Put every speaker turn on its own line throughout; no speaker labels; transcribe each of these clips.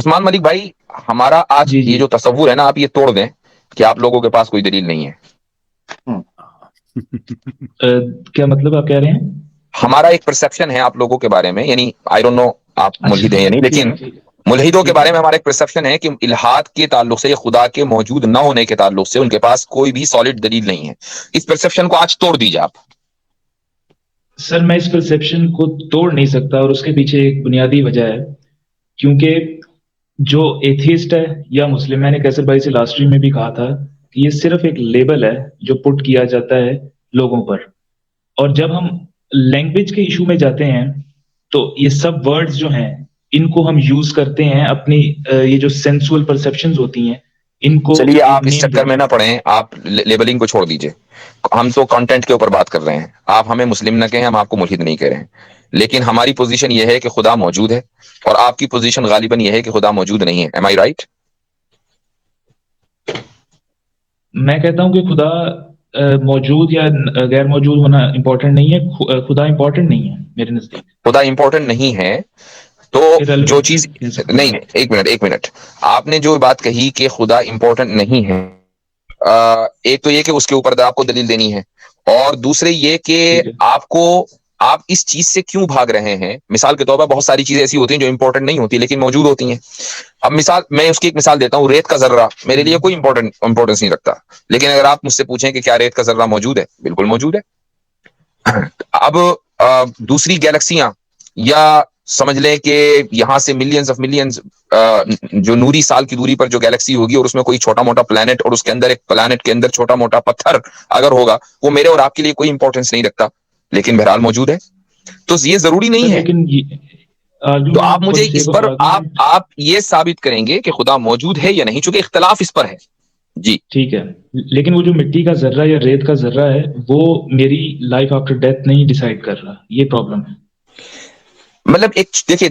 عثمان ملک بھائی، ہمارا آج
جی
یہ جو تصور ہے نا، آپ یہ توڑ دیں کہ آپ لوگوں کے پاس کوئی دلیل نہیں ہے.
کیا مطلب آپ کہہ رہے ہیں؟
ہمارا ایک پرسپشن ہے آپ لوگوں کے بارے میں، یعنی آئی ڈونٹ نو آپ ملحد ہیں یا نہیں،
ٹھیک
لیکن
ٹھیک
ملحدوں کے
ٹھیک
بارے
ہے
میں ہمارا ایک پرسپشن ہے کہ الحاد کے تعلق سے یا خدا کے موجود نہ ہونے کے تعلق سے ان کے پاس کوئی بھی سالڈ دلیل نہیں ہے. اس پرسپشن کو آج توڑ دیجیے آپ.
سر، میں اس پرسیپشن کو توڑ نہیں سکتا، اور اس کے پیچھے ایک بنیادی وجہ ہے. کیونکہ جو ایتھیسٹ ہے یا مسلم، میں نے کیسر بھائی سے لاسٹ میں بھی کہا تھا کہ یہ صرف ایک لیبل ہے جو پٹ کیا جاتا ہے لوگوں پر. اور جب ہم لینگویج کے ایشو میں جاتے ہیں تو یہ سب ورڈز جو ہیں ان کو ہم یوز کرتے ہیں اپنی یہ جو سینسول پرسیپشنز ہوتی ہیں ان کو
چلیے
ایک
آپ اس
نیم
چکر
دینے
میں نہ
میں.
پڑیں، آپ لیبلنگ کو چھوڑ دیجئے. ہم تو کنٹینٹ کے اوپر بات کر رہے ہیں. آپ ہمیں مسلم نہ کہیں، ہم آپ کو ملحد نہیں کہہ رہے ہیں. لیکن ہماری پوزیشن یہ ہے کہ خدا موجود ہے، اور آپ کی پوزیشن غالباً یہ ہے کہ خدا موجود نہیں ہے. ایم آئی رائٹ؟
میں کہتا ہوں کہ خدا موجود یا غیر موجود ہونا امپورٹنٹ نہیں ہے. خدا امپورٹنٹ نہیں ہے میرے نزدیک.
خدا امپورٹنٹ نہیں ہے تو جو
irrelevant
چیز
کہہ سکتے
نہیں،
ہیں.
ایک منٹ. آپ نے جو بات کہی کہ خدا امپورٹنٹ نہیں ہے، ایک تو یہ کہ اس کے اوپر آپ کو دلیل دینی ہے، اور دوسرے یہ کہ
ٹھیک ہے.
آپ اس چیز سے کیوں بھاگ رہے ہیں. مثال کے طور پر بہت ساری چیزیں ایسی ہوتی ہیں جو امپورٹنٹ نہیں ہوتی لیکن موجود ہوتی ہیں. اب مثال، میں اس کی ایک مثال دیتا ہوں. ریت کا ذرہ میرے لیے کوئی امپورٹنس نہیں رکھتا، لیکن اگر آپ مجھ سے پوچھیں کہ کیا ریت کا ذرہ موجود ہے، بالکل موجود ہے. اب دوسری گیلیکسیاں، یا سمجھ لیں کہ یہاں سے ملینز آف ملینز جو نوری سال کی دوری پر جو گیلیکسی ہوگی، اور اس میں کوئی چھوٹا موٹا پلانٹ، اور اس کے اندر ایک پلانٹ کے اندر چھوٹا موٹا پتھر اگر ہوگا، وہ میرے اور آپ کے لیے کوئی امپورٹنس نہیں رکھتا، لیکن بہرحال موجود ہے. تو یہ ضروری
سر
نہیں ہے.
لیکن
تو آپ
آرگومنٹ فار
مجھے
دی
اس
سیک آف
پر
آرگومنٹ.
آپ یہ ثابت کریں گے کہ خدا موجود ہے یا نہیں، چونکہ اختلاف اس پر ہے. جی
ٹھیک ہے، لیکن وہ جو مٹی کا ذرہ یا ریت کا ذرہ ہے وہ میری لائف آفٹر ڈیتھ نہیں ڈیسائیڈ کر رہا. یہ پرابلم ہے.
مطلب ایک دیکھیے،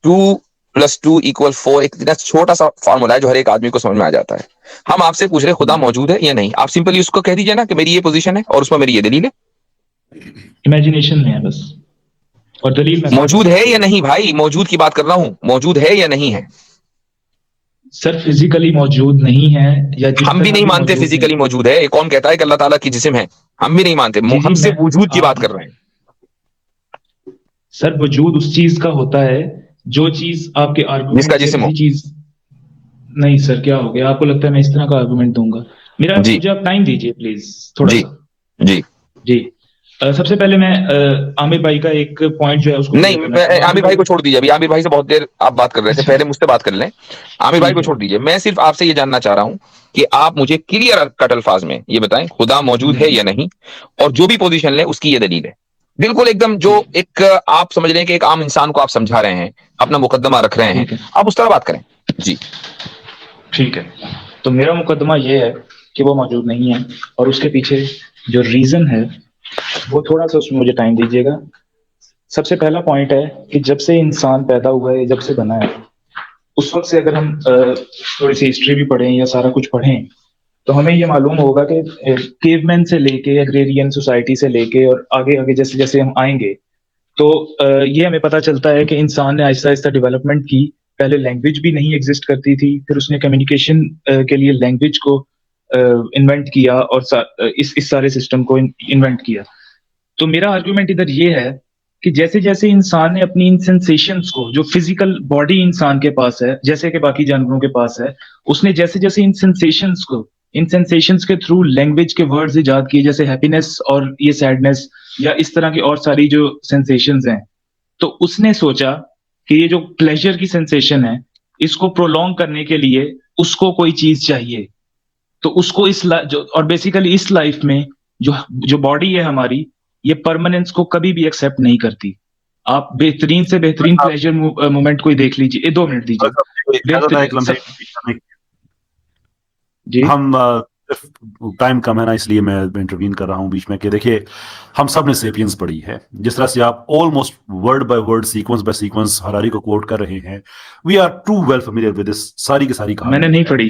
2+2=4 ایک اتنا چھوٹا سا فارمولا ہے جو ہر ایک آدمی کو سمجھ میں آ جاتا ہے. ہم آپ سے پوچھ رہے خدا موجود ہے یا نہیں، آپ سمپلی اس کو کہہ دیجیے نا کہ میری یہ پوزیشن ہے اور اس میں میری یہ دلیل ہے.
امیجنیشن میں ہے بس، اور دلیل میں ساتھ
موجود
دوں گا.
ہے یا نہیں بھائی، موجود کی بات کر رہا ہوں. موجود ہے یا نہیں ہے؟
سر فزیکلی موجود نہیں ہے، یا جس
ہم بھی
طرح
نہیں
بھی
مانتے
موجود نہیں.
فزیکلی موجود ہے. کون کہتا ہے کہ اللہ تعالیٰ کی جسم ہے؟ ہم بھی نہیں مانتے.
جی
ہم
جی
سے
میں
وجود کی
آپ
بات کر رہے ہیں.
سر وجود اس چیز کا ہوتا ہے جو چیز آپ کے
جس کا
آرگومنٹ سے
جسم ہو.
کسی چیز. نہیں سر، کیا ہو گیا؟ آپ کو لگتا ہے میں اس طرح کا آرگومنٹ دوں گا؟
جی
مجھے آپ ٹائم دیجیے پلیز تھوڑا
جی
سا.
جی.
جی. سب سے پہلے میں عامر بھائی کا ایک پوائنٹ جو ہے اس کو کلیئر کرنا چاہوں
نہیں،
گا. عامر
عامر بھائی
بھائی.
کو چھوڑ دیجیے. ابھی عامر بھائی سے بہت دیر آپ بات کر رہے تھے،
اچھا
پہلے مجھ سے بات کر لیں. عامر بھائی کو
ٹھیک ہے.
چھوڑ دیجیے. میں صرف آپ سے یہ جاننا چاہ رہا ہوں کہ آپ مجھے کلیئر کٹ الفاظ میں یہ بتائیں خدا موجود ہے یا نہیں، اور جو بھی پوزیشن لیں اس کی یہ دلیل ہے. بالکل ایک دم جو
ٹھیک
ایک آپ سمجھ رہے ہیں کہ ایک عام انسان کو آپ سمجھا رہے ہیں، اپنا مقدمہ رکھ رہے ہیں،
ٹھیک ہے.
آپ اس طرح بات کریں. جی
ٹھیک ہے. تو میرا مقدمہ یہ ہے کہ وہ موجود نہیں ہے، اور اس کے پیچھے جو ریزن ہے وہ تھوڑا سا اس میں مجھے ٹائم دیجیے گا. سب سے پہلا پوائنٹ ہے کہ جب سے انسان پیدا ہوا ہے، جب سے بنا ہے، اس وقت سے اگر ہم تھوڑی سی ہسٹری بھی پڑھیں یا سارا کچھ پڑھیں تو ہمیں یہ معلوم ہوگا کہ کیو مین سے لے کے ایگریرین سوسائٹی سے لے کے اور آگے آگے جیسے جیسے ہم آئیں گے تو یہ ہمیں پتہ چلتا ہے کہ انسان نے آہستہ آہستہ ڈیولپمنٹ کی. پہلے لینگویج بھی نہیں ایگزسٹ کرتی تھی، پھر اس نے کمیونیکیشن کے لیے لینگویج کو انوینٹ کیا، اور اس سارے سسٹم کو انوینٹ کیا. تو میرا آرگومنٹ ادھر یہ ہے کہ جیسے جیسے انسان نے اپنی ان سینسیشنز کو، جو فزیکل باڈی انسان کے پاس ہے جیسے کہ باقی جانوروں کے پاس ہے، اس نے جیسے جیسے ان سینسیشنز کے تھرو لینگویج کے ورڈز ایجاد کیے، جیسے ہیپینس اور یہ سیڈنس یا اس طرح کی اور ساری جو سینسیشنز ہیں، تو اس نے سوچا کہ یہ جو پلیجر کی سینسیشن ہے اس کو پرولونگ کرنے کے لیے اس کو کوئی چیز چاہیے. تو اس کو اور بیسیکلی اس لائف میں جو باڈی ہے ہماری، یہ پرماننس کو کبھی بھی ایکسیپٹ نہیں کرتی. آپ بہترین سے بہترین پلیجر مومنٹ کوئی دیکھ لیجیے. 2 منٹ دیجیے. جی
ہم ٹائم کم ہے نا، اس لیے میں انٹروین کر رہا ہوں بیچ میں کہ دیکھیے ہم سب نے سیپینز پڑھی ہے. جس طرح سے آپ almost word by word, sequence by sequence Harari کو کوٹ کر رہے ہیں، we are too well familiar with this. ساری کی ساری
میں نے
کہانی
نہیں پڑھی.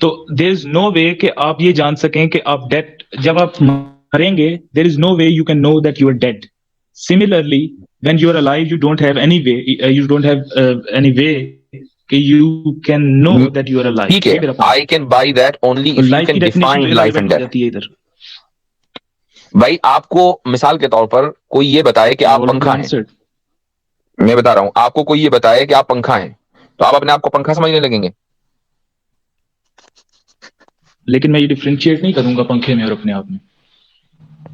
تو دیر از نو وے کہ آپ یہ جان سکیں کہ آپ ڈیڈ جب آپ مریں گے, there is no way you can know that you are dead. Similarly when you are alive you don't have any way, you don't have any way کہ you can know that you are alive.
ٹھیک ہے, I can buy that only if you can define life and death.
ادھر
بھائی آپ کو مثال کے طور پر کوئی یہ بتائے کہ آپ پنکھا ہیں, میں بتا رہا ہوں آپ کو کوئی یہ بتائے کہ آپ پنکھا ہیں, تو آپ اپنے آپ کو پنکھا سمجھنے لگیں گے.
لیکن میں یہ ڈیفرینشیٹ نہیں کروں گا پنکھے میں اور اپنے آپ میں.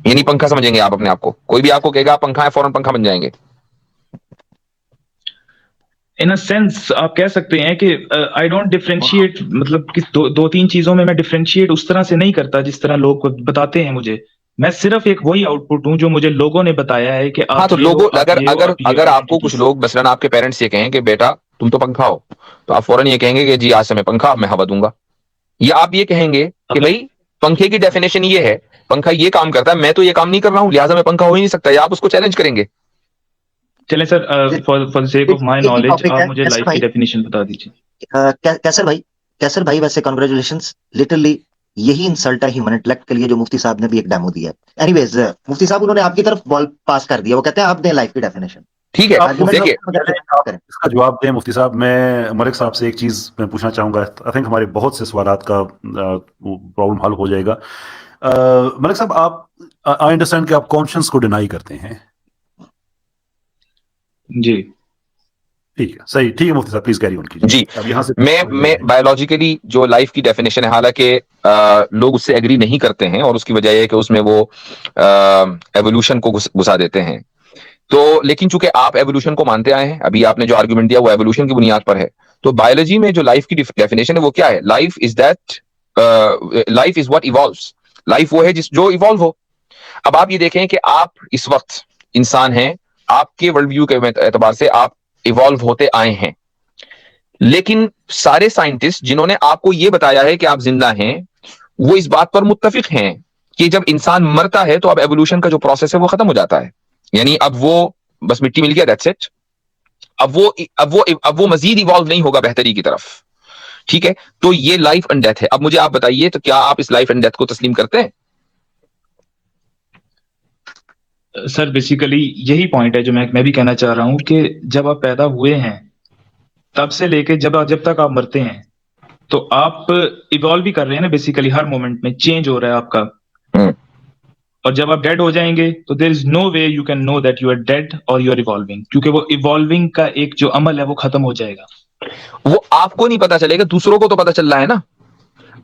یعنی پنکھا سمجھیں گے آپ اپنے آپ کو, کوئی بھی آپ کو کہے گا آپ پنکھا ہے فوراً پنکھا بن جائیں گے.
ان اے سینس آپ کہہ سکتے ہیں کہ آئی ڈونٹ ڈیفرینشیٹ, مطلب کہ دو تین چیزوں میں ڈیفرینشیٹ اس طرح سے نہیں کرتا جس طرح لوگ بتاتے ہیں مجھے. میں صرف ایک وہی آؤٹ پٹ ہوں جو مجھے لوگوں نے بتایا ہے کہ
ہاں, تو لوگوں اگر آپ کو کچھ لوگ مثلاً آپ کے پیرنٹس یہ کہیں کہ بیٹا تم تو پنکھا ہو, تو آپ فوراً یہ کہیں گے کہ جی آج سے میں پنکھا, میں ہوا دوں گا. یا آپ یہ کہیں گے کہ بھائی پنکھے کی ڈیفینیشن یہ ہے, پنکھا یہ کام کرتا ہے, میں تو یہ کام نہیں کر رہا ہوں لہٰذا میں پنکھا ہو ہی نہیں سکتا, یا آپ اس کو چیلنج کریں گے.
چلیں sir, for sake of my knowledge آپ مجھے لائف کی ڈیفینیشن بتا دیجیے.
کیسر بھائی ویسے کنگریچولیشنز, لٹرلی یہی انسلٹ ہے ہیومن انٹلیکٹ کے لیے جو مفتی صاحب نے بھی ایک ڈیمو دیا ہے. اینی ویز مفتی صاحب انہوں نے آپ کی طرف بال پاس کر دیا, وہ کہتے ہیں آپ دیں لائف کی ڈیفینیشن.
ٹھیک ہے, دیکھیے
اس کا جواب دیں مفتی صاحب. میں ملک صاحب سے ایک چیز میں پوچھنا چاہوں گا, آئی تھنک ہمارے بہت سے سوالات کا پرابلم حل ہو جائے گا. ملک صاحب, آپ آئی انڈرسٹینڈ کہ آپ کانشنس کو ڈینائی کرتے ہیں.
جی
ٹھیک ہے, صحیح, ٹھیک ہے مفتی صاحب پلیز کیری آن کیجیے.
جی,
اب یہاں سے
میں بایولوجیکلی جو لائف کی ڈیفینیشن ہے, حالانکہ لوگ اس سے ایگری نہیں کرتے ہیں, اور اس کی وجہ یہ ہے کہ اس میں وہ ایوولوشن کو گھسا دیتے ہیں. تو لیکن چونکہ آپ ایوولوشن کو مانتے آئے ہیں, ابھی آپ نے جو آرگومنٹ دیا وہ ایوولوشن کی بنیاد پر ہے, تو بایولوجی میں جو لائف کی ڈیفینیشن ہے وہ کیا ہے؟ Life is what evolves. Life وہ ہے جو ایوالو ہو. اب آپ یہ دیکھیں کہ آپ اس وقت انسان ہیں, آپ کے ورلڈ ویو کے اعتبار سے آپ ایوالو ہوتے آئے ہیں, لیکن سارے سائنٹسٹ جنہوں نے آپ کو یہ بتایا ہے کہ آپ زندہ ہیں, وہ اس بات پر متفق ہیں کہ جب انسان مرتا ہے تو اب ایوولوشن کا جو پروسیس ہے وہ ختم ہو جاتا ہے. یعنی اب وہ بس مٹی مل گیا, دیٹس اٹ. اب وہ مزید ایوالو نہیں ہوگا بہتری کی طرف. ٹھیک ہے, تو یہ لائف اینڈ ڈیتھ ہے. اب مجھے آپ بتائیے, تو کیا آپ اس لائف اینڈ ڈیتھ کو تسلیم کرتے ہیں؟
سر بیسیکلی یہی پوائنٹ ہے جو میں بھی کہنا چاہ رہا ہوں کہ جب آپ پیدا ہوئے ہیں تب سے لے کے جب تک آپ مرتے ہیں تو آپ ایوالو بھی کر رہے ہیں نا, بیسیکلی ہر مومنٹ میں چینج ہو رہا ہے آپ کا. اور جب آپ ڈیڈ ہو جائیں گے تو there is no way you can know that you are dead اور یو آر ایوالونگ, کیونکہ وہ ایوالونگ کا ایک جو عمل ہے وہ ختم ہو جائے گا.
وہ آپ کو نہیں پتا چلے گا, دوسروں کو تو پتا چل رہا ہے نا.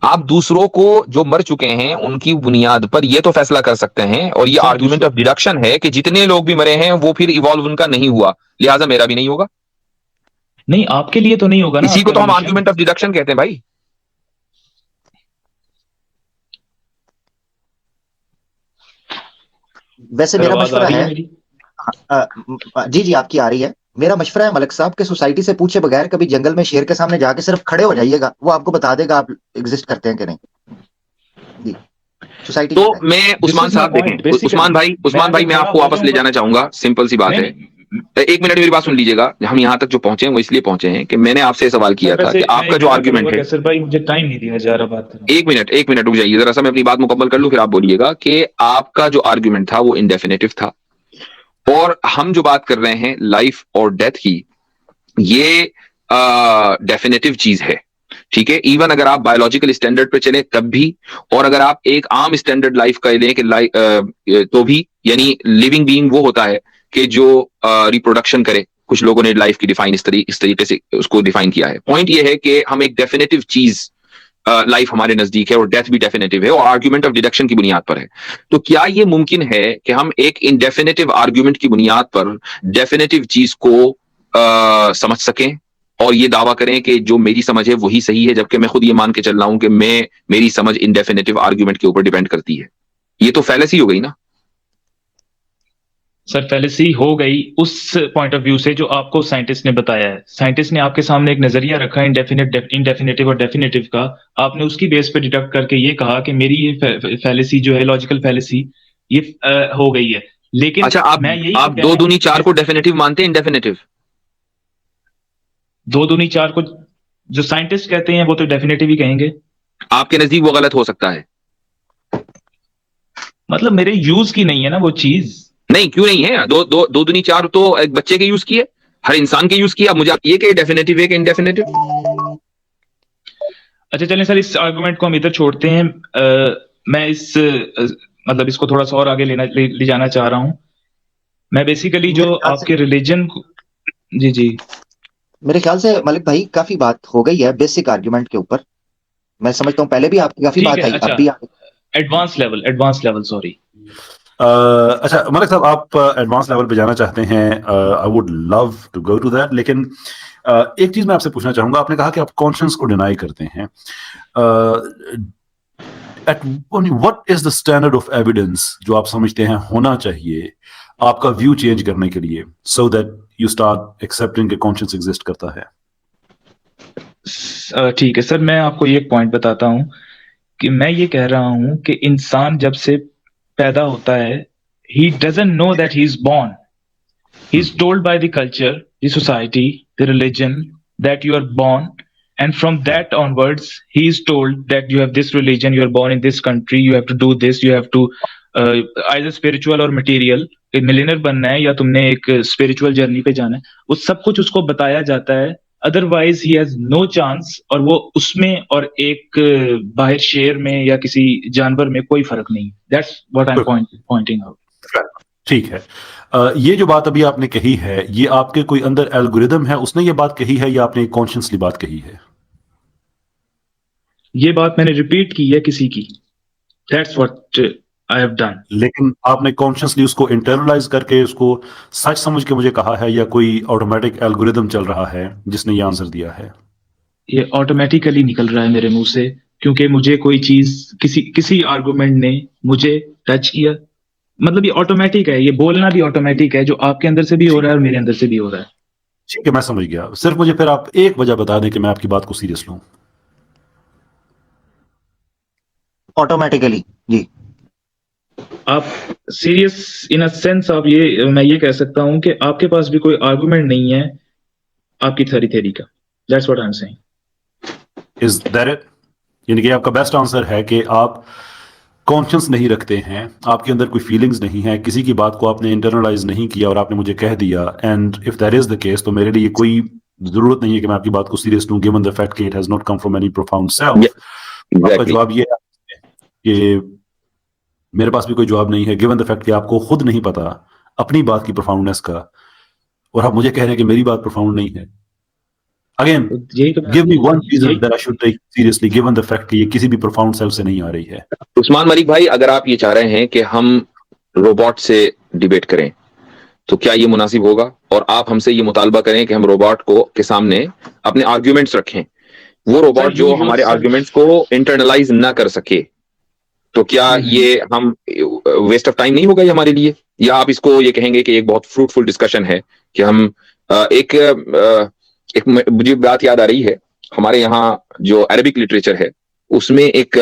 آپ دوسروں کو جو مر چکے ہیں ان کی بنیاد پر یہ تو فیصلہ کر سکتے ہیں, اور یہ آرگومنٹ آف ڈیڈکشن ہے کہ جتنے لوگ بھی مرے ہیں وہ پھر ایوالو ان کا نہیں ہوا, لہٰذا میرا بھی نہیں ہوگا.
نہیں, آپ کے لیے تو نہیں ہوگا نا.
اسی کو تو ہم آرگومنٹ آف ڈیڈکشن کہتے ہیں بھائی.
ویسے میرا مشورہ ہے, جی آپ کی آ رہی ہے, میرا مشورہ ہے ملک صاحب کے سوسائٹی سے پوچھے بغیر کبھی جنگل میں شیر کے سامنے جا کے صرف کھڑے ہو جائیے گا, وہ آپ کو بتا دے گا آپ ایگزسٹ کرتے ہیں کہ نہیں. جی سوسائٹی.
تو میں عثمان صاحب دیکھیں, عثمان بھائی میں آپ کو واپس لے جانا چاہوں گا, سمپل سی بات ہے. ایک منٹ میری بات سن لیجیے گا. ہم یہاں تک جو پہنچے ہیں وہ اس لیے پہنچے ہیں کہ میں نے آپ سے سوال کیا تھا کہ آپ کا جو آرگومنٹ ہے,
مجھے ٹائم نہیں دیا جا رہا بات کرنے.
ایک منٹ رک جائیے ذرا سا, میں اپنی بات مکمل کر لوں پھر آپ بولیے گا. کہ آپ کا جو آرگومنٹ تھا وہ انڈیفینیٹو تھا, اور ہم جو بات کر رہے ہیں لائف اور ڈیتھ کی, یہ ڈیفینیٹو چیز ہے. ٹھیک ہے, ایون اگر آپ بایولوجیکل اسٹینڈرڈ پہ چلیں تب بھی, اور اگر آپ ایک عام اسٹینڈرڈ لائف کا لیں کہ تو بھی, یعنی لیونگ بینگ وہ ہوتا ہے کہ جو ریپروڈکشن کرے. کچھ لوگوں نے لائف کی ڈیفائن اس طریقے سے اس کو ڈیفائن کیا ہے. پوائنٹ یہ ہے کہ ہم ایک ڈیفینیٹو چیز لائف ہمارے نزدیک ہے, اور ڈیتھ بھی ڈیفینیٹو ہے, اور آرگومنٹ آف ڈیڈکشن کی بنیاد پر ہے. تو کیا یہ ممکن ہے کہ ہم ایک انڈیفینیٹو آرگومنٹ کی بنیاد پر ڈیفینیٹو چیز کو سمجھ سکیں اور یہ دعویٰ کریں کہ جو میری سمجھ ہے وہی صحیح ہے, جبکہ میں خود یہ مان کے چل رہا ہوں کہ میری سمجھ انڈیفینیٹو آرگومنٹ کے اوپر ڈیپینڈ کرتی ہے؟ یہ تو فیلسی ہو گئی نا
سر. فیلسی ہو گئی اس پوائنٹ آف ویو سے جو آپ کو سائنٹسٹ نے بتایا ہے. سائنٹسٹ نے آپ کے سامنے ایک نظریہ رکھا انڈیفینیٹو اور ڈیفینیٹو کا, آپ نے اس کی بیس پہ ڈیڈکٹ کر کے یہ کہا کہ میری یہ فیلسی جو ہے لاجیکل فیلسی یہ ہو گئی ہے. لیکن
اچھا, آپ 2 دونی 4 کو ڈیفینیٹو مانتے ہیں انڈیفینیٹو؟
2 دونی 4 کو جو سائنٹسٹ کہتے ہیں وہ تو ڈیفینیٹو ہی کہیں گے.
آپ کے نزدیک وہ غلط ہو سکتا ہے؟
مطلب میرے یوز کی نہیں ہے نا وہ چیز.
نہیں کیوں نہیں ہے؟ دو دنی چار تو ایک بچے کے یوز کی ہے, ہر انسان کے یوز کیا. مجھے یہ کہ ڈیفینیٹو ہے کہ انڈیفینیٹو.
اچھا چلیں سر, اس آرگومنٹ کو ہم ادھر چھوڑتے ہیں. میں اس مطلب اس کو تھوڑا سا اور آگے لے جانا چاہ رہا ہوں. میں بیسیکلی جو آپ کے ریلیجن کو, جی
میرے خیال سے ملک بھائی کافی بات ہو گئی ہے بیسک آرگیومنٹ کے اوپر. میں سمجھتا ہوں پہلے بھی آپ کی کافی بات آئی, اب بھی
ایڈوانس لیول سوری.
اچھا ملک صاحب, آپ ایڈوانس لیول پہ جانا چاہتے ہیں, I would love to go to that. لیکن ایک چیز میں آپ سے پوچھنا چاہوں گا. آپ نے کہا کہ آپ کانشنس کو ڈینائی کرتے ہیں. what is the standard of evidence جو آپ سمجھتے ہیں ہونا چاہیے آپ کا ویو چینج کرنے کے لیے, so that you start accepting کہ conscience exist کرتا ہے؟
ٹھیک ہے سر, میں آپ کو ایک پوائنٹ بتاتا ہوں کہ میں یہ کہہ رہا ہوں کہ انسان جب سے پیدا ہوتا ہے, he doesn't know that he is born. He is told by the culture, the society, the religion that you are born, and from that onwards he is told that you have this religion, you are born in this country, you have to do this, you have to either spiritual or material, کہ millionaire بننا ہے یا تم نے ایک spiritual journey پہ جانا ہے. وہ سب کچھ اس کو بتایا جاتا ہے, otherwise he has no chance. اور وہ اس میں اور ایک باہر شیر میں یا کسی جانور میں کوئی فرق نہیں. That's what I M pointing out.
ٹھیک ہے, یہ جو بات ابھی آپ نے کہی ہے, یہ آپ کے کوئی اندر الگوریدم ہے, اس نے یہ بات کہی ہے یا آپ نے کانشیسلی بات کہی ہے؟
یہ بات میں نے ریپیٹ کی ہے کسی کی. That's what I have done.
لیکن آپ نے کانشیسلی اس کو انٹرنلائز کر کے اس کو سچ سمجھ کے مجھے کہا ہے, یا کوئی آٹومیٹک الگوریدم چل رہا ہے جس نے یہ آنسر دیا ہے؟
یہ آٹومیٹیکلی نکل رہا ہے میرے منہ سے, کیونکہ مجھے کوئی چیز کسی آرگومنٹ نے مجھے ٹچ کیا. مطلب یہ آٹومیٹک ہے, یہ بولنا بھی آٹومیٹک ہے, جو آپ کے اندر سے بھی ہو رہا ہے اور میرے اندر سے بھی ہو رہا ہے.
ٹھیک ہے, میں سمجھ گیا. صرف مجھے پھر آپ ایک وجہ بتا دیں کہ میں آپ کی بات کو سیریس لوں.
آٹومیٹیکلی جی
آپ سیریس ان سینس, آپ میں یہ کہہ سکتا ہوں کہ آپ کے پاس بھی کوئی آرگومنٹ نہیں ہے آپ کی تھیوری کا. That's what I am saying.
Is that it? یعنی کہ آپ کا بیسٹ آنسر ہے کہ آپ کانشنس نہیں رکھتے ہیں, آپ کے اندر کوئی فیلنگز نہیں ہے, کسی کی بات کو آپ نے انٹرنلائز نہیں کیا اور آپ نے مجھے کہہ دیا. And if that is the case, تو میرے لیے کوئی ضرورت نہیں ہے کہ میں آپ کی بات کو سیریس لوں, گیون دا فیکٹ کہ it has not come from any profound self. آپ کا جواب یہ ہے کہ میرے پاس بھی کوئی جواب نہیں ہے, گیون دا فیکٹ کہ آپ کو خود نہیں پتا اپنی بات کی پروفاؤنڈنس کا, اور آپ مجھے کہہ رہے ہیں کہ میری بات پروفاؤنڈ نہیں ہے. Again give me one reason that I should take seriously given the fact کہ یہ کسی بھی profound self سے نہیں آ رہی ہے.
عثمان ملک بھائی, اگر آپ یہ چاہ رہے ہیں کہ ہم روبوٹ سے ڈیبیٹ کریں تو کیا یہ مناسب ہوگا, اور آپ ہم سے یہ مطالبہ کریں کہ ہم روبوٹ کو کے سامنے اپنے آرگیومنٹس رکھیں, وہ روبوٹ جو ہمارے آرگیومنٹس کو انٹرنلائز نہ کر سکے, تو کیا یہ ہم ویسٹ آف ٹائم نہیں ہوگا یہ ہمارے لیے؟ یا آپ اس کو یہ کہیں گے کہ ایک بہت فروٹفل ڈسکشن ہے کہ ہم ایک مجھے بات یاد آ رہی ہے, ہمارے یہاں جو عربک لٹریچر ہے اس میں ایک,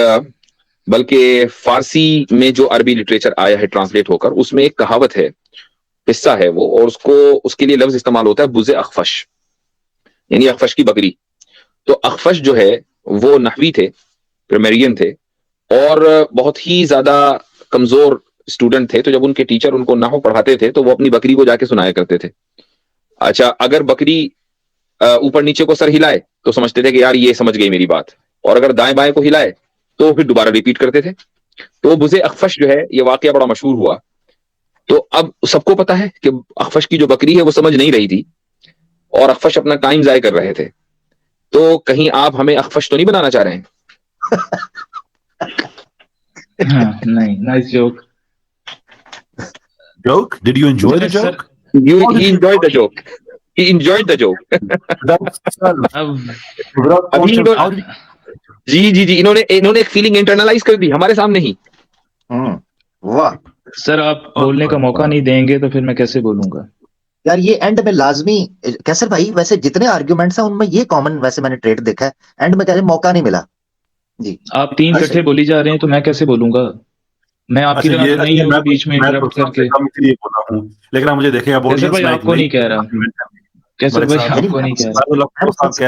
بلکہ فارسی میں جو عربی لٹریچر آیا ہے ٹرانسلیٹ ہو کر, اس میں ایک کہاوت ہے, قصہ ہے وہ, اور اس کے لیے لفظ استعمال ہوتا ہے بز اخفش, یعنی اخفش کی بکری. تو اخفش جو ہے وہ نحوی تھے, گرامیرین تھے, اور بہت ہی زیادہ کمزور اسٹوڈنٹ تھے. تو جب ان کے ٹیچر ان کو نحو پڑھاتے تھے تو وہ اپنی بکری کو جا کے سنایا کرتے تھے. اچھا, اگر بکری اوپر نیچے کو سر ہلائے تو سمجھتے تھے کہ یار یہ سمجھ گئی میری بات, اور اگر دائیں بائیں کو ہلائے تو پھر دوبارہ ریپیٹ کرتے تھے. تو بزے اخفش جو ہے یہ واقعہ بڑا مشہور ہوا. تو اب سب کو پتا ہے کہ اخفش کی جو بکری ہے وہ سمجھ نہیں رہی تھی, اور اخفش اپنا ٹائم ضائع کر رہے تھے. تو کہیں آپ ہمیں اخفش تو نہیں بنانا چاہ رہے ہیں؟
نہیں, nice joke.
Joke? Did you enjoy the joke?
He enjoyed the joke. He enjoyed the joke. جی انہوں نے ایک فیلنگ انٹرنلائز کر دی ہمارے سامنے ہی.
واہ
سر, آپ بولنے کا موقع نہیں دیں گے تو پھر میں کیسے بولوں گا
یار. یہ اینڈ میں لازمی کیسر بھائی, ویسے جتنے آرگیومنٹس ہیں ان میں یہ کامن ویسے میں نے ٹریٹ دیکھا ہے, اینڈ میں کہتے موقع نہیں ملا. جی
آپ تین کٹھے بولی جا رہے ہیں تو میں کیسے بولوں گا؟ میں آپ کی طرح تو نہیں ہوں بیچ میں انٹرپٹ کر کے.
لیکن آپ مجھے دیکھیں,
آپ کو نہیں کہہ رہا, کیسر بھائی آپ کو نہیں کہہ رہا.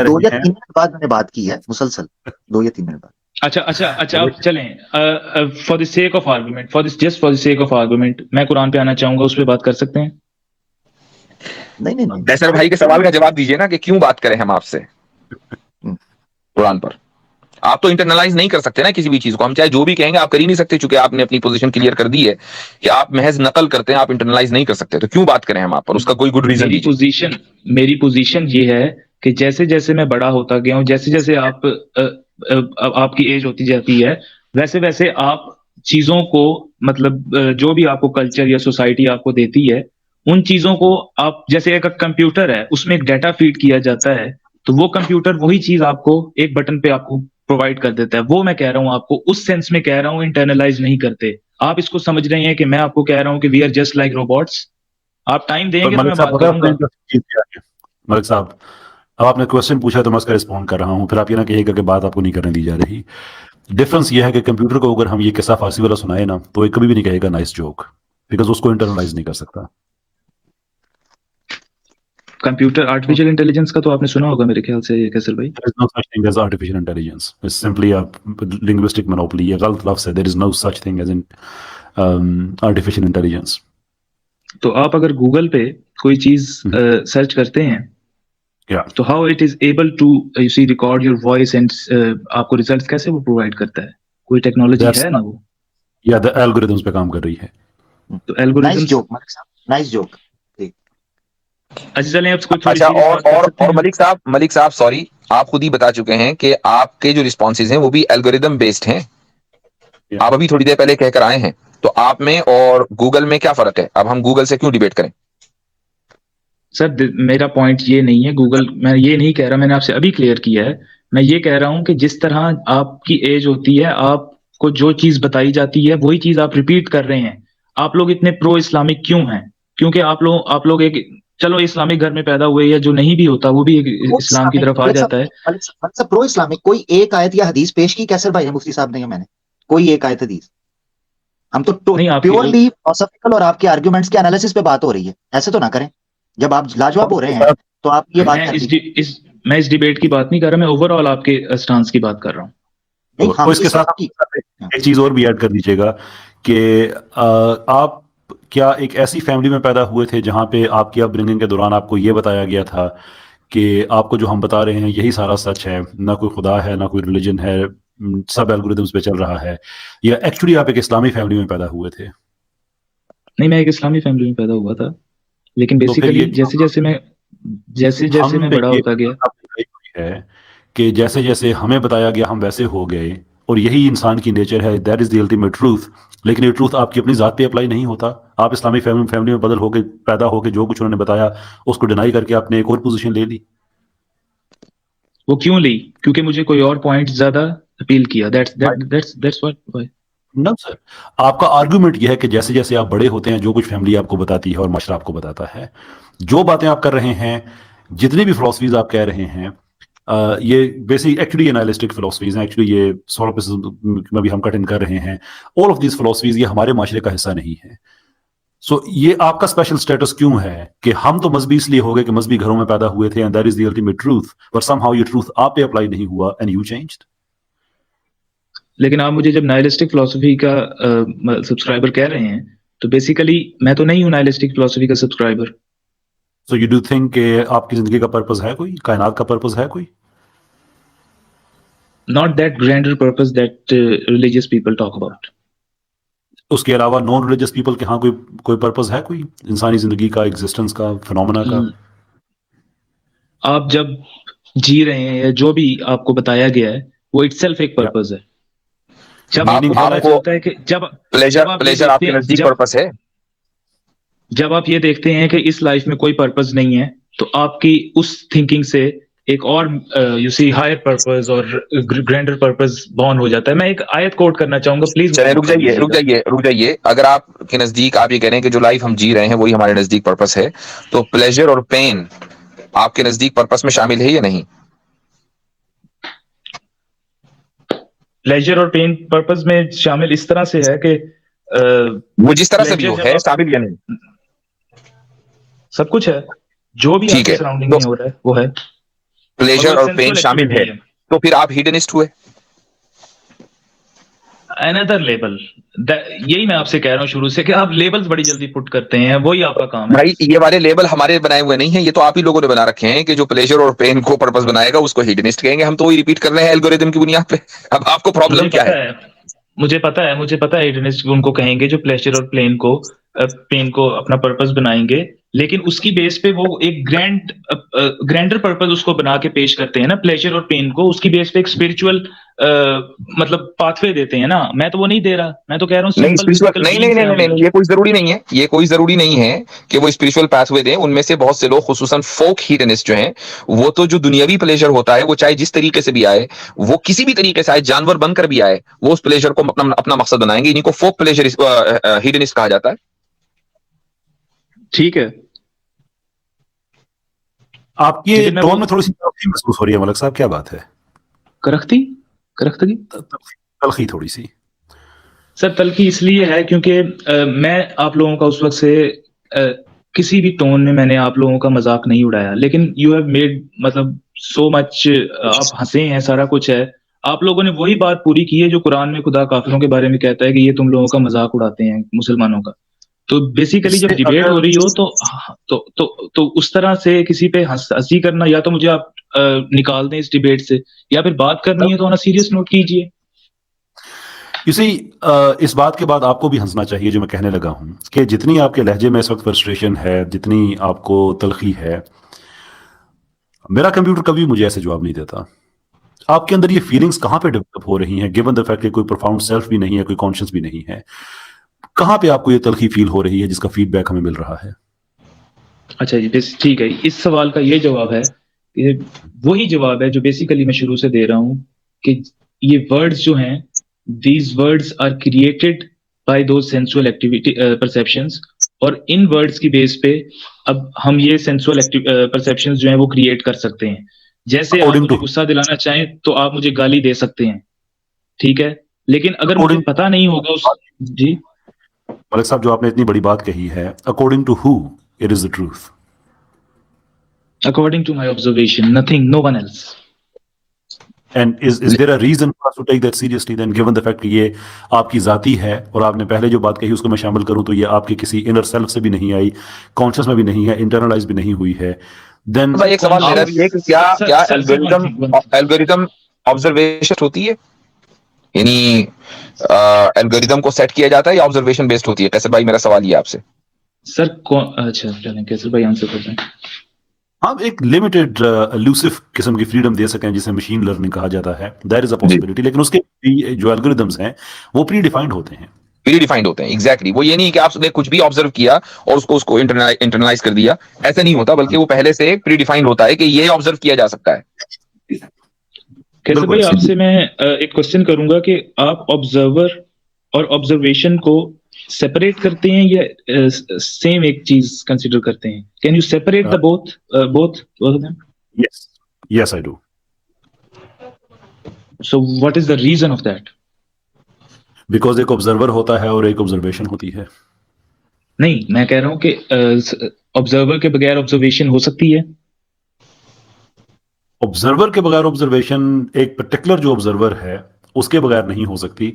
2 یا 3 منٹ بعد میں نے بات کی ہے مسلسل, 2 یا 3 منٹ بعد.
اچھا اب چلیں for the sake of argument just for the sake of argument میں قرآن پہ آنا چاہوں گا, اس پہ بات کر سکتے ہیں؟
نہیں
جیسر بھائی کے سوال کا جواب دیجیے نا کہ کیوں بات کریں ہم آپ سے قرآن پر. آپ تو انٹرنلائز نہیں کر سکتے نا کسی بھی چیز کو, ہم چاہے جو بھی کہیں گے آپ کر ہی نہیں سکتے, چونکہ آپ نے اپنی پوزیشن کلیئر کر دی ہے کہ آپ محض نقل کرتے ہیں, آپ انٹرنلائز نہیں کر سکتے, تو کیوں بات کریں ہم آپ پر, اس کا کوئی گڈ ریزن دیجیے.
میری پوزیشن یہ ہے کہ جیسے جیسے میں بڑا ہوتا گیا ہوں, جیسے جیسے آپ کی ایج ہوتی جاتی ہے, ویسے ویسے آپ چیزوں کو مطلب جو بھی آپ کو کلچر یا سوسائٹی آپ کو دیتی ہے ان چیزوں کو آپ, جیسے ایک کمپیوٹر ہے اس میں ایک ڈیٹا فیڈ کیا جاتا ہے, تو وہ کمپیوٹر وہی چیز آپ کو ایک بٹن پہ آپ کو پرووائڈ کر دیتا ہے. وہ میں کہہ رہا ہوں آپ کو, اس سینس میں کہہ رہا ہوں, انٹرنلائز نہیں کرتے. آپ اس کو سمجھ رہے ہیں کہ میں آپ کو کہہ رہا ہوں کہ we are just like robots. آپ ٹائم دیں گے تو میں بات کروں گا.
ملک صاحب اب آپ نے کوشچن پوچھا تو میں اس کا رسپونڈ کر رہا ہوں, پھر آپ یہ نہ کہیے گا کہ بات آپ کو نہیں کرنے دی جا رہی. ڈفرنس یہ ہے کہ کمپیوٹر کو اگر ہم یہ قصہ فارسی والا سنائے نا تو یہ کبھی بھی نہیں کہے گا نائس جوک, بیکاز اس کو انٹرنلائز نہیں کر سکتا.
کمپیوٹر آرٹیفیشل انٹیلیجنس کا تو آپ نے سنا ہوگا میرے خیال سے کیسر بھائی.
There is no such thing as artificial intelligence. It's simply a linguistic monopoly. یہ غلط لفظ ہے. There is no such thing as in artificial intelligence.
تو آپ اگر گوگل پہ کوئی چیز سرچ کرتے ہیں تو how it is able to you see record your voice and آپ کو ریزلٹس کیسے وہ پرووائڈ کرتا ہے؟ کوئی ٹیکنالوجی ہے نا وہ,
یا the algorithms پہ کام کر رہی ہے.
تو الگورتھمز.
Nice joke.
اچھا چلیں اب کوئی تھوڑی
اور ملک صاحب سوری, آپ خود ہی بتا چکے ہیں کہ آپ کے جو رسپانسز ہیں وہ بھی الگوریدم بیسڈ ہیں. آپ ابھی تھوڑی دیر پہلے کہہ کر آئے ہیں, تو آپ میں اور گوگل میں کیا فرق ہے؟ اب ہم گوگل سے کیوں ڈیبیٹ کریں؟
سر میرا پوائنٹ یہ نہیں ہے گوگل, میں یہ نہیں کہہ رہا, میں نے آپ سے ابھی کلیئر کیا ہے. میں یہ کہہ رہا ہوں کہ جس طرح آپ کی ایج ہوتی ہے, آپ کو جو چیز بتائی جاتی ہے وہی چیز آپ ریپیٹ کر رہے ہیں. آپ لوگ اتنے پرو اسلامک کیوں ہیں؟ کیونکہ آپ لوگ ایک, چلو اسلامک گھر میں پیدا ہوئے یا جو نہیں بھی ہوتا وہ بھی اسلام کی طرف آ جاتا ہے.
پرو اسلامک کوئی ایک آیت یا حدیث پیش کی کیسر بھائی نے مفتی صاحب نے, میں نے کوئی ایک آیت حدیث, ہم تو پیورلی فلسفیکل اور آپ کے آرگومنٹس کے انالیسس پہ بات ہو رہی ہے. ایسے تو نہ کریں, جب آپ لاجواب ہو رہے ہیں تو آپ یہ بات
میں اس ڈیبیٹ کی بات نہیں کر رہا, میں اوور آل آپ کے اسٹانس کی بات کر رہا ہوں.
اس کے ساتھ ایک چیز اور بھی ایڈ کر دیجیے گا کہ آپ کیا ایک ایسی فیملی میں پیدا ہوئے تھے جہاں پہ آپ کی اپ برنگنگ کے دوران آپ کو یہ بتایا گیا تھا کہ آپ کو جو ہم بتا رہے ہیں یہی سارا سچ ہے, نہ کوئی خدا ہے, نہ کوئی ریلیجن ہے, سب الگوریدمز پہ چل رہا ہے, یا ایکچولی آپ ایک اسلامی فیملی میں پیدا ہوئے تھے؟
نہیں, میں ایک اسلامی فیملی میں پیدا ہوا تھا, لیکن بیسیکلی جیسے جیسے میں بڑا ہوتا گیا
ہے کہ جیسے جیسے ہمیں بتایا گیا ہم ویسے ہو گئے, اور یہی انسان کی نیچر ہے. That is the ultimate truth. لیکن یہ ٹروتھ آپ کی اپنی ذات پہ اپلائی نہیں ہوتا. آپ اسلامی فیملی میں بدل ہو کے پیدا ہو کے جو کچھ انہوں نے بتایا اس کو ڈینائی کر کے آپ نے ایک اور پوزیشن لے لی.
وہ کیوں لی؟ کیونکہ مجھے کوئی اور پوائنٹ زیادہ اپیل کیا. That's what.
نہ سر, آپ کا آرگومنٹ یہ ہے کہ جیسے جیسے آپ بڑے ہوتے ہیں جو کچھ فیملی آپ کو بتاتی ہے اور معاشرہ آپ کو بتاتا ہے, جو باتیں آپ کر رہے ہیں, جتنی بھی فلاسفیز آپ کہہ رہے ہیں, یہ بیسک ایکچولی انالسٹک فلاسفیز ہیں. ایکچولی یہ سولپسزم میں بھی ہم کٹ ان کر رہے ہیں. آل آف دیز فلاسفیز یہ ہمارے معاشرے کا حصہ نہیں ہے. سو یہ آپ کا اسپیشل اسٹیٹس کیوں ہے کہ ہم تو مذہبی اس لیے ہو گئے کہ مذہبی گھروں میں پیدا ہوئے تھے, and that is the ultimate truth, but some how یہ ٹروتھ آپ پہ اپلائی نہیں ہوا اینڈ یو چینجڈ.
لیکن آپ مجھے جب نائلسٹک فلسفی کا سبسکرائبر کہہ رہے ہیں تو بیسیکلی میں تو نہیں ہوں نائلسٹک فلسفی کا subscriber.
So you do think کہ آپ کی زندگی کا پرپز ہے کوئی, کائنات کا پرپز ہے کوئی؟
Not that grander purpose that religious people talk about.
اس کے علاوہ نان ریلیجس پیپل کے ہاں کوئی پرپز ہے کوئی انسانی زندگی کا, ایگزسٹنس کا, فنومنا کا؟
آپ جب جی رہے ہیں یا جو بھی آپ کو بتایا گیا ہے وہ اٹ سیلف ایک پرپز ہے. جب آپ کو پتا چلتا ہے کہ
پلیجر آپ کے نزدیک پرپز ہے,
جب آپ یہ دیکھتے ہیں کہ اس لائف میں کوئی پرپز نہیں ہے تو آپ کی اس تھنکنگ سے ایک اور یو سی ہائر پرپز اور گرینڈر پرپز بورن ہو جاتا ہے. میں ایک آیت کوٹ کرنا چاہوں گا, پلیز.
رک جائیے. اگر آپ کے نزدیک آپ یہ کہہ رہے ہیں کہ جو لائف ہم جی رہے ہیں وہی ہمارے نزدیک پرپز ہے, تو پلیجر اور پین آپ کے نزدیک پرپز میں شامل ہے یا نہیں؟
پلیجر اور پین پرپز میں شامل اس طرح سے ہے کہ
وہ جس طرح سے بھی ہے شامل یا نہیں,
سب کچھ ہے جو بھی آپ کے سراؤنڈنگ میں ہو رہا ہے وہ ہے.
پلیجر اور پین شامل ہے, تو پھر آپ ہیڈنسٹ ہوئے.
another label. یہی میں آپ سے کہہ رہا ہوں شروع سے کہ آپ لیبلز بڑی جلدی پٹ کرتے ہیں, وہی آپ کا کام ہے.
بھائی یہ والے لیبل ہمارے بنائے ہوئے نہیں ہیں, یہ تو آپ ہی لوگوں نے بنا رکھے ہیں کہ جو پلیجر اور پین کو پرپس بنائے گا اس کو ہیڈنسٹ کہیں گے, ہم تو وہی ریپیٹ کر رہے ہیں الگوریتم کی بنیاد پہ. اب آپ کو پرابلم کیا ہے؟
مجھے پتا ہے ہیڈنسٹ ان کو کہیں گے جو پلیجر اور پین کو اپنا پرپس بنائیں گے, لیکن اس کی بیس پہ وہ ایک گرینڈر پرپس اس کو بنا کے پیش کرتے ہیں نا, پلیجر اور پین کو اس کی بیس پہ ایک اسپرچل مطلب پاتھ وے دیتے ہیں نا. میں تو وہ نہیں دے رہا, میں تو کہہ رہا ہوں
نہیں, یہ کوئی ضروری نہیں ہے, یہ کوئی ضروری نہیں ہے کہ وہ اسپرچل پاتھ وے دیں. ان میں سے بہت سے لوگ خصوصاً فوک ہیڈنسٹ جو ہیں وہ تو جو دنیاوی پلیجر ہوتا ہے وہ چاہے جس طریقے سے بھی آئے, وہ کسی بھی طریقے سے آئے, جانور بن کر بھی آئے, وہ اس پلیجر کو اپنا مقصد بنائیں گے. انہیں کو فوک پلیجر ہیڈنسٹ کہا جاتا ہے.
ٹھیک ہے,
آپ کی ٹون میں تھوڑی سی تلخی محسوس ہو رہی ہے ملک صاحب, کیا بات ہے؟
کرختگی
تلخی تھوڑی سی.
سر تلخی اس لیے ہے کیونکہ میں آپ لوگوں کا اس وقت سے کسی بھی ٹون میں نے آپ لوگوں کا مذاق نہیں اڑایا, لیکن یو ہیو میڈ مطلب سو مچ, آپ ہنسے ہیں, سارا کچھ ہے. آپ لوگوں نے وہی بات پوری کی ہے جو قرآن میں خدا کافروں کے بارے میں کہتا ہے کہ یہ تم لوگوں کا مذاق اڑاتے ہیں مسلمانوں کا. تو بیسیکلی جب ڈیبیٹ ہو رہی ہو تو اس طرح سے کسی پہ ہنسی کرنا, یا تو مجھے آپ نکال دیں اس ڈیبیٹ سے, یا پھر بات کرنی ہے تو سیریس نوٹ کیجیے.
اس بات کے بعد آپ کو بھی ہنسنا چاہیے جو میں کہنے لگا ہوں کہ جتنی آپ کے لہجے میں اس وقت فرسٹریشن ہے, جتنی آپ کو تلخی ہے, میرا کمپیوٹر کبھی مجھے ایسے جواب نہیں دیتا. آپ کے اندر یہ فیلنگز کہاں پہ ڈیولپ ہو رہی ہیں, گیون دا فیکٹ کہ کوئی پروفاؤنڈ سیلف بھی نہیں ہے, کوئی کانشیس بھی نہیں ہے, کہاں پہ آپ کو یہ تلخی فیل ہو رہی ہے جس کا فیڈ بیک ہمیں مل رہا ہے؟
اچھا جی, ٹھیک ہے, اس سوال کا یہ جواب ہے, وہی جواب ہے جو بیسیکلی میں شروع سے دے رہا ہوں کہ یہ ورڈز جو ہیں, these words are created by those sensual activity perceptions, اور ان ورڈز کی بیس پہ اب ہم یہ سینسول پرسیپشنز جو ہیں وہ کریٹ کر سکتے ہیں. جیسے آپ مجھے غصہ دلانا چاہیں تو آپ مجھے گالی دے سکتے ہیں, ٹھیک ہے, لیکن اگر مجھے پتا نہیں ہوگا جی
ملک صاحب جو آپ نے اتنی بڑی بات کہی ہے, according to who it is the truth?
According to my observation, nothing, no one else.
And is there a reason for us to take that seriously then, given the fact کہ یہ آپ کی ذاتی ہے, اور آپ نے پہلے جو بات کہی اس کو میں شامل کروں تو یہ آپ کی کسی انر سیلف سے بھی نہیں آئی, کانشیس میں بھی نہیں ہے, انٹرنلائز بھی نہیں ہوئی ہے. Then
ایک سوال میرا بھی ہے کہ کیا الگوریتم آبزرویشن ہوتی ہے, یعنی الگوریتم کو سیٹ کیا جاتا ہے یا آبزرویشن بیسڈ ہوتی ہے؟ کیسر بھائی میرا سوال یہ آپ سے.
سر اچھا چلیں کیسر بھائی آنسر کرتے ہیں.
ہم ایک لمیٹڈ ایلوسف قسم کی فریڈم دے سکیں جسے مشین لرننگ کہا جاتا ہے, دیر از اے پاسبلٹی, لیکن اس کے جو الگوریدمس ہیں وہ پری ڈیفائنڈ ہوتے ہیں.
پری ڈیفائنڈ ہوتے ہیں, ایگزیکٹلی. وہ یہ نہیں کہ آپ نے کچھ بھی آبزرو کیا اور اس کو انٹرنلائز کر دیا, ایسا نہیں ہوتا, بلکہ وہ پہلے سے پری ڈیفائنڈ ہوتا ہے کہ یہ آبزرو کیا جا سکتا ہے.
کیسر بھائی آپ سے میں ایک کوشچن کروں گا کہ آپ آبزرور اور آبزرویشن کو سیپریٹ کرتے ہیں یا سیم ایک چیز کنسیڈر کرتے ہیں؟ Can you separate the both of them?
Yes, I do.
So what is the reason of that?
Because ایک آبزرور ہوتا ہے اور ایک آبزرویشن ہوتی ہے.
نہیں, میں کہہ رہا ہوں کہ آبزرور کے بغیر آبزرویشن ہو سکتی ہے.
آبزرور کے بغیر آبزرویشن, ایک پرٹیکولر جو آبزرور ہے اس کے بغیر نہیں ہو سکتی.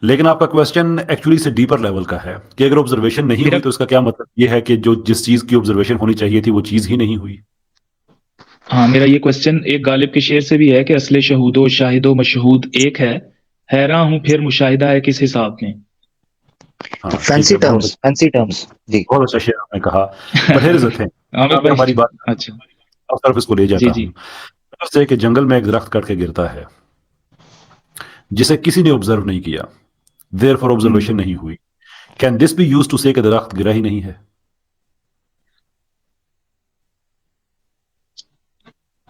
لیکن آپ کا کویسچن ایکچولی سے ڈیپر لیول کا ہے کہ اگر آبزرویشن نہیں ہوئی تو اس کا کیا مطلب یہ ہے کہ جو جس چیز کی آبزرویشن ہونی چاہیے تھی وہ چیز ہی نہیں ہوئی.
ہاں, میرا یہ کویسچن ایک غالب کے شعر سے بھی ہے کہ اصل شہود و شاہد و مشہود ایک ہے, حیران ہوں پھر مشاہدہ ہے کس حساب میں.
فینسی ٹرمز جی,
بہت اچھا شعر آپ نے کہا. But here is the thing, ہماری بات
اچھا
اس طرف اس کو لے جاتا ہوں. سے کہ جنگل میں ایک درخت کٹ کے گرتا ہے جسے کسی نے آبزرو نہیں کیا, دیر فور آبزرویشن نہیں ہوئی. Can this be used to say کہ درخت گرا ہی نہیں ہے؟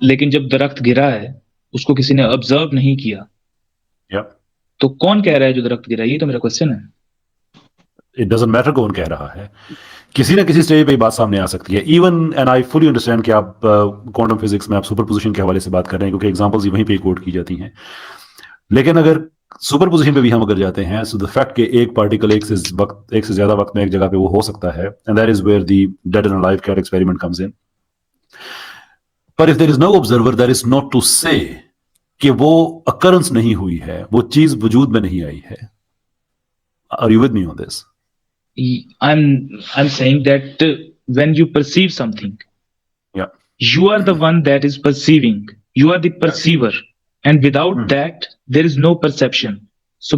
لیکن جب درخت گرا ہے اس کو کسی نے آبزرو نہیں کیا تو کون کہہ رہا ہے جو درخت گرا؟ یہ تو میرا کوسچن ہے.
اٹ ڈزنٹ میٹر کون کہہ رہا ہے, کسی نہ کسی اسٹیج پہ یہ بات سامنے آ سکتی ہے. Even and I fully understand کہ آپ کوانٹم فزکس میں آپ سپر پوزیشن کے حوالے سے بات کر رہے ہیں کیونکہ ایگزامپلز وہیں پہ کوٹ کی جاتی ہیں. لیکن اگر سپر پوزیشن پہ بھی ہم اگر جاتے ہیں, سو دا فیکٹ کہ ایک پارٹیکل ایک سے زیادہ وقت میں ایک جگہ پہ وہ ہو سکتا ہے, and that is where the dead and alive cat experiment comes in. پر if there is no observer, that is not to say کہ وہ occurrence نہیں ہوئی ہے, وہ چیز وجود میں نہیں آئی ہے. Are you with me on this?
I'm saying that when you perceive something,
Yeah.
you are the one that is perceiving. You are the perceiver, and without that, there is no perception. So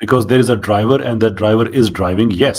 Because there is a driver and that driver is driving. Yes,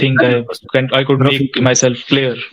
think I could make myself clear.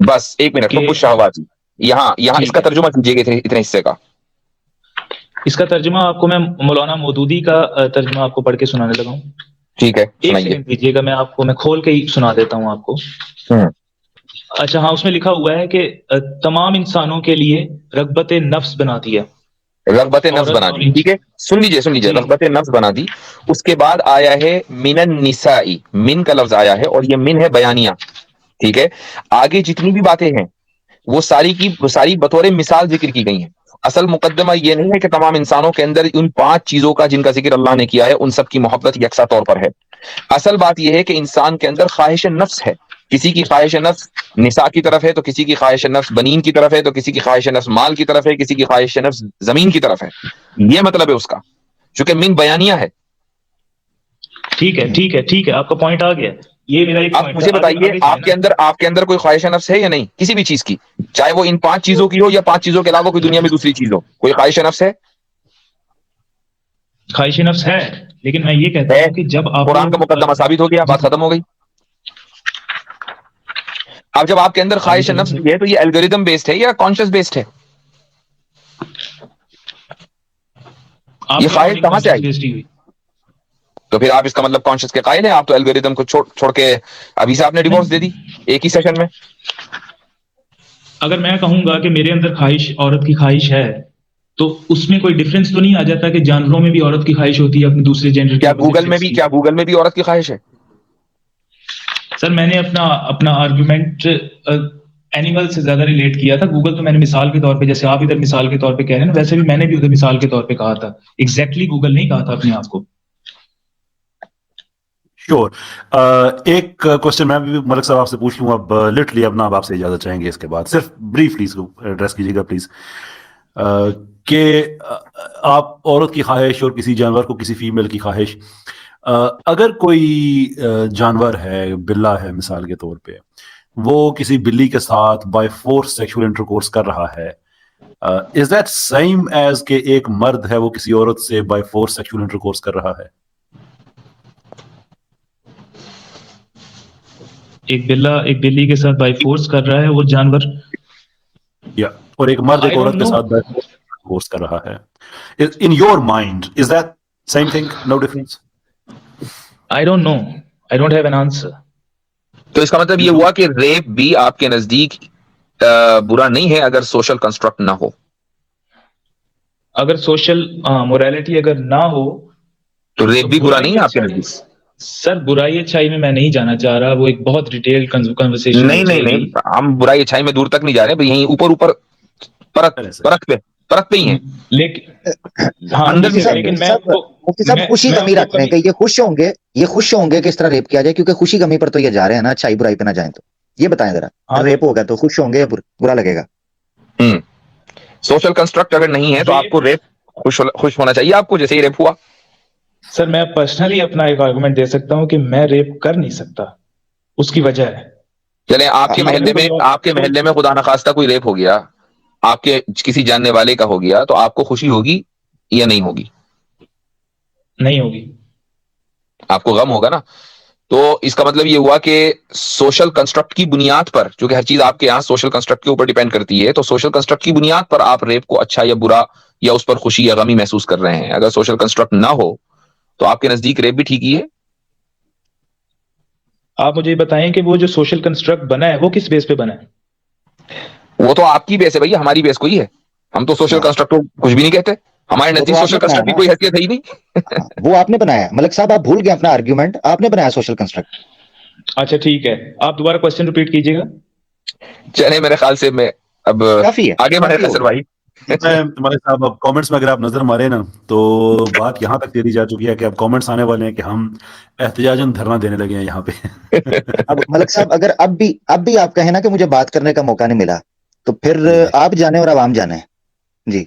بس ایک minute,
کہ
حب الشہوات، یہاں اس کا ترجمہ کیجیے گا اتنے حصے کا.
اس کا ترجمہ آپ کو میں مولانا مودودی کا ترجمہ آپ کو پڑھ کے سنانے لگا ہوں.
ٹھیک ہے،
ایک
سنائیے.
سیکنڈ دیجیے گا، میں کھول کے ہی سنا دیتا ہوں آپ کو. اچھا ہاں، اس میں لکھا ہوا ہے کہ تمام انسانوں کے لیے رغبت نفس بنا دی ہے.
رغبت نفس بنا دی، ٹھیک ہے. سن لیجیے، رغبت نفس بنا دی. اس کے بعد آیا ہے من النساء، من کا لفظ آیا ہے اور یہ من ہے بیانیہ. ٹھیک ہے. آگے جتنی بھی باتیں ہیں وہ ساری بطور مثال ذکر کی گئی ہیں. اصل مقدمہ یہ نہیں ہے کہ تمام انسانوں کے اندر ان 5 چیزوں کا جن کا ذکر اللہ نے کیا ہے ان سب کی محبت یکساں طور پر ہے. اصل بات یہ ہے کہ انسان کے اندر خواہش نفس ہے. کسی کی خواہش نفس نساء کی طرف ہے تو کسی کی خواہش نفس بنین کی طرف ہے تو کسی کی خواہش نفس مال کی طرف ہے، کسی کی خواہش نفس زمین کی طرف ہے. یہ مطلب ہے اس کا، چونکہ من بیانیہ ہے.
ٹھیک ہے، آپ کا پوائنٹ آ گیا. یہ میرا ایک
آپ
پوائنٹ
مجھے بتائیے، آپ کے اندر کوئی خواہش نفس ہے یا نہیں، کسی بھی چیز کی، چاہے وہ ان 5 چیزوں کی ہو یا 5 چیزوں کے علاوہ کوئی دنیا میں دوسری چیز ہو، کوئی خواہش نفس ہے؟
خواہش نفس ہے، لیکن میں یہ کہتا ہوں کہ جب آپ
قرآن کا مقدمہ ثابت ہو گیا، بات ختم ہو گئی. اب جب آپ کے اندر خواہش نفس بھی ہے تو یہ الگوریدم بیسڈ ہے یا کانشس بیسڈ ہے؟ یہ خواہش کہاں سے آئی؟ تو پھر آپ اس کا مطلب کانشس کے قائل ہیں. آپ تو الگوریدم کو چھوڑ کے ابھی سے آپ نے ڈیوورس دے دی ایک ہی سیشن میں.
اگر میں کہوں گا کہ میرے اندر خواہش، عورت کی خواہش ہے، تو اس میں کوئی ڈفرنس تو نہیں آ جاتا کہ جانوروں میں بھی عورت کی خواہش ہوتی ہے اپنے دوسرے جینڈر کی؟
کیا گوگل میں بھی عورت کی خواہش ہے؟
سر میں نے اپنا آرگومنٹ اینیمل سے زیادہ ریلیٹ کیا تھا. گوگل تو میں نے مثال کے طور پہ، جیسے آپ ادھر مثال کے طور پہ کہہ رہے ہیں نا، ویسے بھی میں نے بھی ادھر مثال کے طور پہ کہا تھا. ایگزیکٹلی گوگل نہیں کہا تھا اپنے آپ کو.
شور. ایک کوشچن میں بھی ملک صاحب آپ سے پوچھ لوں. اب لٹرلی اب نا آپ سے اجازت چاہیں گے اس کے بعد، صرف بریفلی اس کو ایڈریس کیجیے گا پلیز. کہ آپ عورت کی خواہش اور کسی جانور کو کسی فیمیل کی خواہش، اگر کوئی جانور ہے، بلا ہے مثال کے طور پہ، وہ کسی بلی کے ساتھ بائی فورس سیکشول انٹرکورس کر رہا ہے، از دیٹ سیم ایز کہ ایک مرد ہے وہ کسی عورت سے بائی فورس سیکشول انٹرکورس کر رہا ہے؟
ایک بلی کے ساتھ بائی فورس کر رہا ہے وہ جانور،
یا اور ایک مرد ایک عورت کے ساتھ بائی فورس انٹرکورس کر رہا ہے. In your mind is that same thing? No difference?
I don't know. I don't have an answer.
تو اس کا مطلب یہ ہوا کہ ریپ بھی آپ کے نزدیک برا نہیں ہے اگر سوشل کنسٹرکٹ نہ ہو.
اگر سوشل موریلٹی اگر نہ ہو
تو ریپ بھی برا نہیں ہے آپ کے نزدیک؟
سر برائی اچھائی میں نہیں جانا چاہ رہا، وہ ایک بہت ڈیٹیل کنورسیشن.
نہیں، ہم برائی اچھائی میں دور تک نہیں جا رہے، یہیں اوپر پرت پہ ہی ہیں.
لیکن
مفتی صاحب خوشی کمی رکھ رہے ہیں کہ یہ خوش ہوں گے کہ اس طرح ریپ کیا جائے، کیونکہ خوشی کمی پر تو یہ جا رہے ہیں نا، اچھائی برائی پہ نہ جائیں. تو یہ بتائیں ذرا، ریپ ہوگا تو خوش ہوں گے یا برا لگے گا؟
سوشل کنسٹرکٹ اگر نہیں ہے تو آپ کو ریپ خوش ہونا چاہیے آپ کو، جیسے ہی ریپ ہوا.
سر میں پرسنلی اپنا ایک آرگومنٹ دے سکتا ہوں کہ میں ریپ کر نہیں سکتا، اس کی وجہ ہے.
چلیں آپ کے محلے میں خدا نخواستہ کوئی ریپ ہو گیا، آپ کے کسی جاننے والے کا ہو گیا، تو آپ کو خوشی ہوگی یا نہیں ہوگی؟
نہیں ہوگی.
آپ کو غم ہوگا نا. تو اس کا مطلب یہ ہوا کہ سوشل کنسٹرکٹ کی بنیاد پر، چونکہ ہر چیز آپ کے یہاں سوشل کنسٹرکٹ کے اوپر ڈیپینڈ کرتی ہے، تو سوشل کنسٹرکٹ کی بنیاد پر آپ ریپ کو اچھا یا برا یا اس پر خوشی یا غمی محسوس کر رہے ہیں. اگر سوشل کنسٹرکٹ نہ ہو تو آپ کے نزدیک ریپ بھی ٹھیک ہی ہے.
آپ مجھے بتائیں کہ وہ جو سوشل کنسٹرکٹ بنا ہے وہ کس بیس پہ بنا ہے؟
وہ تو آپ کی بیس ہے بھائی، ہماری بیس کوئی ہے. ہم تو سوشل کنسٹرکٹ کو کچھ بھی نہیں کہتے، ہمارے نزدیک سوشل کنسٹرکٹ کی کوئی حیثیت ہے ہی نہیں.
وہ آپ نے بنایا ملک صاحب، آپ بھول گئے اپنا آرگیومنٹ، آپ نے بنایا سوشل کنسٹرکٹ.
اچھا ٹھیک ہے، آپ دوبارہ کوسچن ریپیٹ کیجیے گا.
چلے میرے خیال سے میں اب آگے بڑھے خسر بھائی.
ملک صاحب اب کامنٹس میں اگر آپ نظر مارے نا تو بات یہاں تک دے دی جا چکی ہے کہ اب کامنٹس آنے والے ہیں کہ ہم احتجاجاً دھرنا دینے لگے ہیں یہاں پہ.
اب ملک صاحب اگر اب بھی آپ کہیں نا کہ مجھے بات کرنے کا موقع نہیں ملا، تو پھر آپ جانے اور عوام جانے. جی